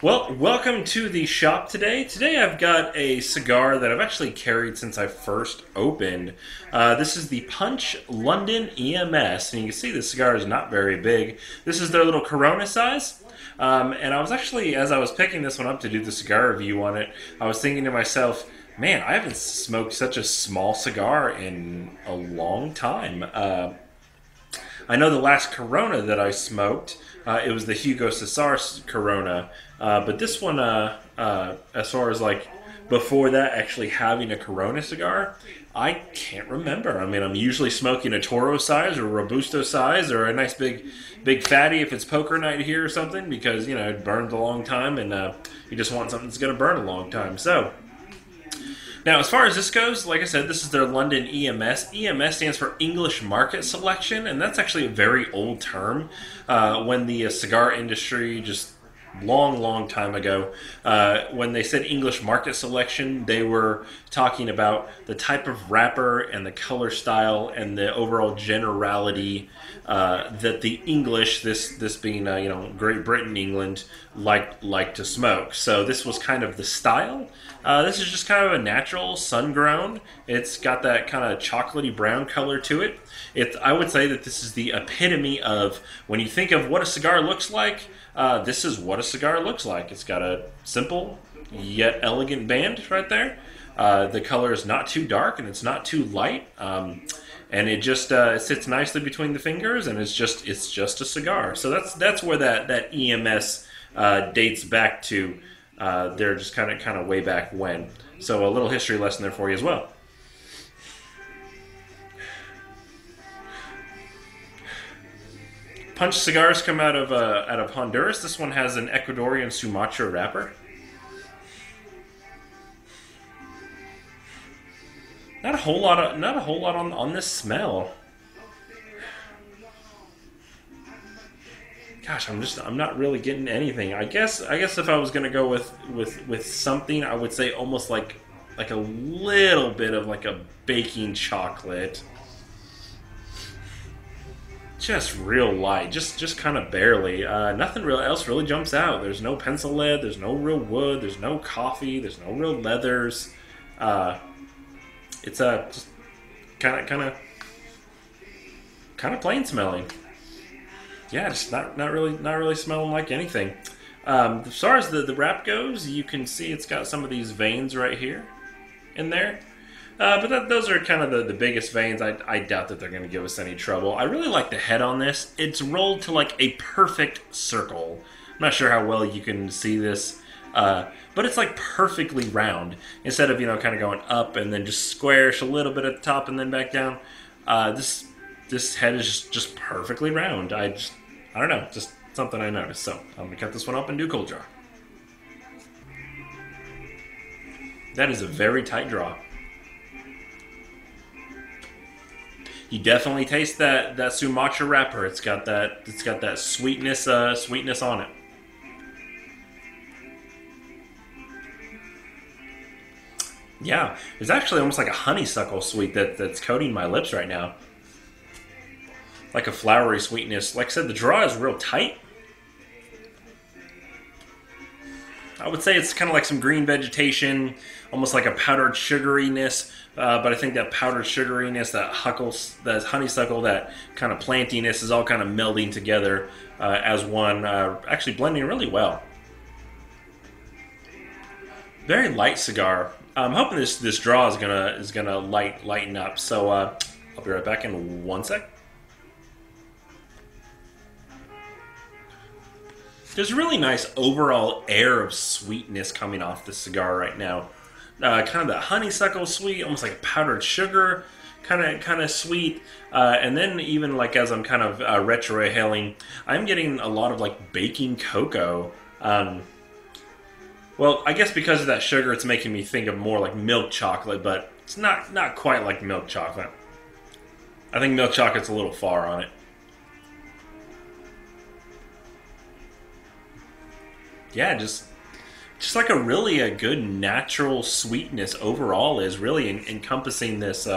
Well, welcome to the shop today. Today I've got a cigar that I've actually carried since I first opened. This is the Punch London EMS, and you can see the cigar is not very big. This is their little Corona size. And I was actually, as I was picking this one up to do the cigar review on it, I was thinking to myself, man, I haven't smoked such a small cigar in a long time. I know the last Corona that I smoked, it was the Hugo Cesar Corona. But this one, as far as like before that, actually having a Corona cigar, I can't remember. I mean, I'm usually smoking a Toro size or a Robusto size or a nice big fatty if it's poker night here or something, because you know it burned a long time and you just want something that's going to burn a long time. So. Now, as far as this goes, like I said, this is their London EMS. EMS stands for English Market Selection, and that's actually a very old term. When the cigar industry, just long time ago, when they said English Market Selection, they were talking about the type of wrapper and the color style and the overall generality that the English, this being Great Britain, England, like to smoke. So this was kind of the style. This is just kind of a natural sun-grown. It's got that kind of chocolatey brown color to it. I would say that this is the epitome of when you think of what a cigar looks like. This is what a cigar looks like. It's got a simple yet elegant band right there. The color is not too dark and it's not too light. And it just it sits nicely between the fingers, and it's just a cigar. So that's where that EMS dates back to. They're just kind of way back when. So a little history lesson there for you as well. Punch cigars come out of Honduras. This one has an Ecuadorian Sumatra wrapper. Not a whole lot on this smell. Gosh, I'm not really getting anything. I guess if I was gonna go with something, I would say almost like a little bit of like a baking chocolate. Just real light, just kind of barely. Nothing else really jumps out. There's no pencil lead. There's no real wood. There's no coffee. There's no real leathers. It's just kind of plain smelling. Yeah, just not really smelling like anything. As far as the wrap goes, you can see it's got some of these veins right here in there. But those are kind of the biggest veins. I doubt that they're going to give us any trouble. I really like the head on this. It's rolled to like a perfect circle. I'm not sure how well you can see this, but it's like perfectly round. Instead of kind of going up and then just squarish a little bit at the top and then back down. This head is just perfectly round. I don't know, just something I noticed. So I'm gonna cut this one up and do cold draw. That is a very tight draw. You definitely taste that Sumatra wrapper. It's got that sweetness on it. Yeah, it's actually almost like a honeysuckle sweet that's coating my lips right now. Like a flowery sweetness. Like I said, the draw is real tight. I would say it's kind of like some green vegetation, almost like a powdered sugariness. But I think that powdered sugariness, that honeysuckle, that kind of plantiness is all kind of melding together as one, actually blending really well. Very light cigar. I'm hoping this draw is gonna lighten up. So I'll be right back in one sec. There's a really nice overall air of sweetness coming off the cigar right now. Kind of that honeysuckle sweet, almost like powdered sugar, kind of sweet. And then even like as I'm kind of retrohaling, I'm getting a lot of like baking cocoa. Well, I guess because of that sugar, it's making me think of more like milk chocolate, but it's not quite like milk chocolate. I think milk chocolate's a little far on it. Yeah, just like a good natural sweetness overall is really encompassing this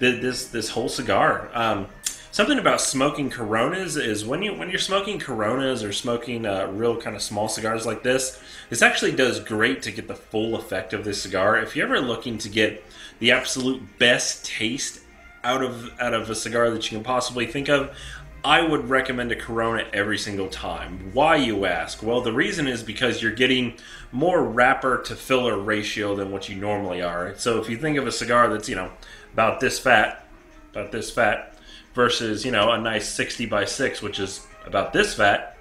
this whole cigar. Something about smoking Coronas is when you're smoking Coronas or smoking real kind of small cigars like this actually does great to get the full effect of this cigar. If you're ever looking to get the absolute best taste out of a cigar that you can possibly think of, I would recommend a Corona every single time. Why, you ask? Well, the reason is because you're getting more wrapper to filler ratio than what you normally are. So if you think of a cigar that's, about this fat, versus, a nice 60 by 6, which is about this fat,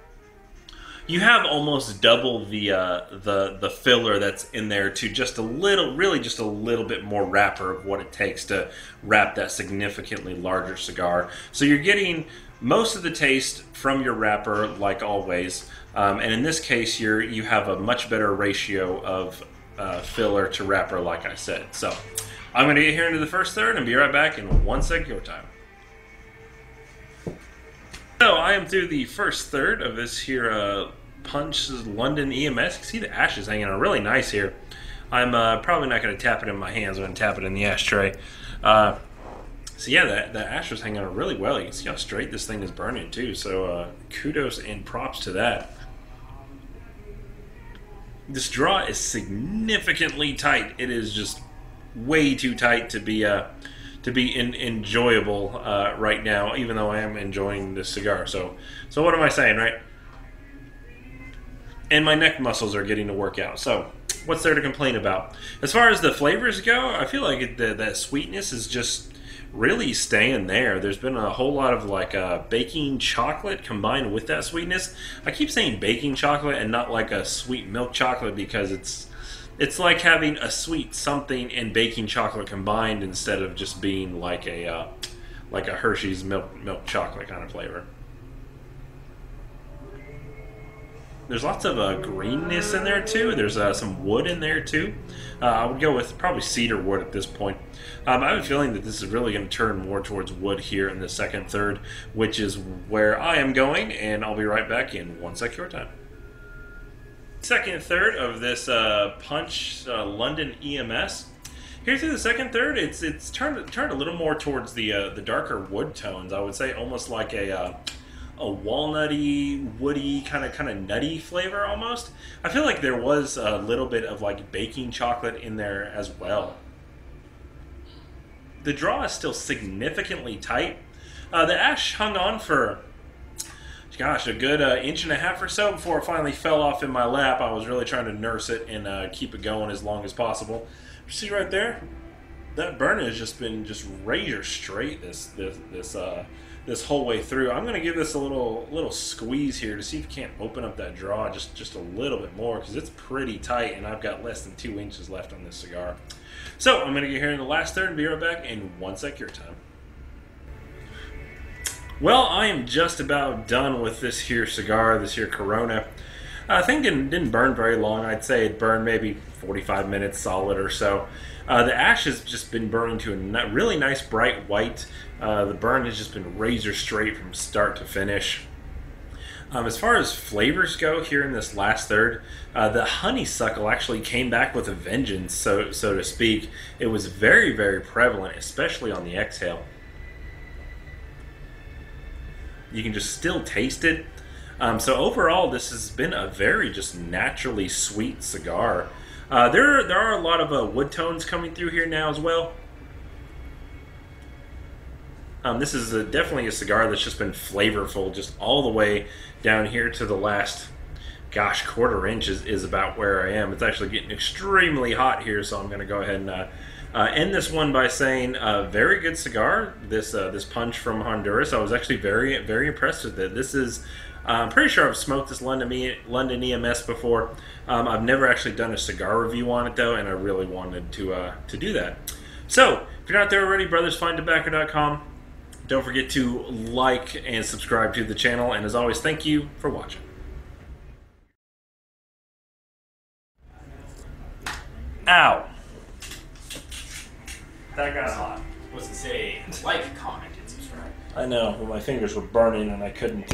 you have almost double the filler that's in there to just a little, really just a little bit more wrapper of what it takes to wrap that significantly larger cigar. So you're getting most of the taste from your wrapper, like always, and in this case, you have a much better ratio of filler to wrapper, like I said. So I'm going to get here into the first third and be right back in 1 sec your time. So I am through the first third of this here Punch London EMS. You can see the ashes hanging out really nice here. I'm probably not going to tap it in my hands. I'm going to tap it in the ashtray. So yeah, the ash is hanging out really well. You can see how straight this thing is burning too. So kudos and props to that. This draw is significantly tight. It is just way too tight to be enjoyable right now, even though I am enjoying this cigar. So what am I saying, right? And my neck muscles are getting to work out. So what's there to complain about? As far as the flavors go, I feel like that sweetness is just really staying there. There's been a whole lot of like baking chocolate combined with that sweetness. I keep saying baking chocolate and not like a sweet milk chocolate because it's like having a sweet something and baking chocolate combined instead of just being like a Hershey's milk chocolate kind of flavor. There's lots of greenness in there too. There's some wood in there too. I would go with probably cedar wood at this point. I have a feeling that this is really going to turn more towards wood here in the second third, which is where I am going, and I'll be right back in 1 sec your time. Second third of this Punch London EMS. Here through the second third, it's turned a little more towards the darker wood tones. I would say almost like a walnutty, woody, kind of nutty flavor almost. I feel like there was a little bit of like baking chocolate in there as well. The draw is still significantly tight. The ash hung on for, gosh, a good inch and a half or so before it finally fell off in my lap. I was really trying to nurse it and keep it going as long as possible. See right there? That burn has just been razor straight this whole way through. I'm going to give this a little squeeze here to see if you can't open up that draw just a little bit more, because it's pretty tight and I've got less than 2 inches left on this cigar. So I'm going to get here in the last third and be right back in 1 sec your time. Well, I am just about done with this here cigar, this here Corona. I think it didn't burn very long. I'd say it burned maybe 45 minutes solid or so. The ash has just been burning to a really nice bright white. The burn has just been razor straight from start to finish. As far as flavors go here in this last third, the honeysuckle actually came back with a vengeance, so to speak. It was very, very prevalent, especially on the exhale. You can just still taste it. So overall, this has been a very just naturally sweet cigar. There are a lot of wood tones coming through here now as well. This is definitely a cigar that's just been flavorful, just all the way down here to the last, gosh, quarter inch is about where I am. It's actually getting extremely hot here, so I'm going to go ahead and end this one by saying very good cigar. This Punch from Honduras. I was actually very, very impressed with it. This is, I'm pretty sure I've smoked this London EMS before. I've never actually done a cigar review on it though, and I really wanted to do that. So if you're not there already, brothersfinetobacco.com. Don't forget to like and subscribe to the channel, and as always, thank you for watching. Ow. That got hot. What's it say? Like, comment, and subscribe. I know, but my fingers were burning and I couldn't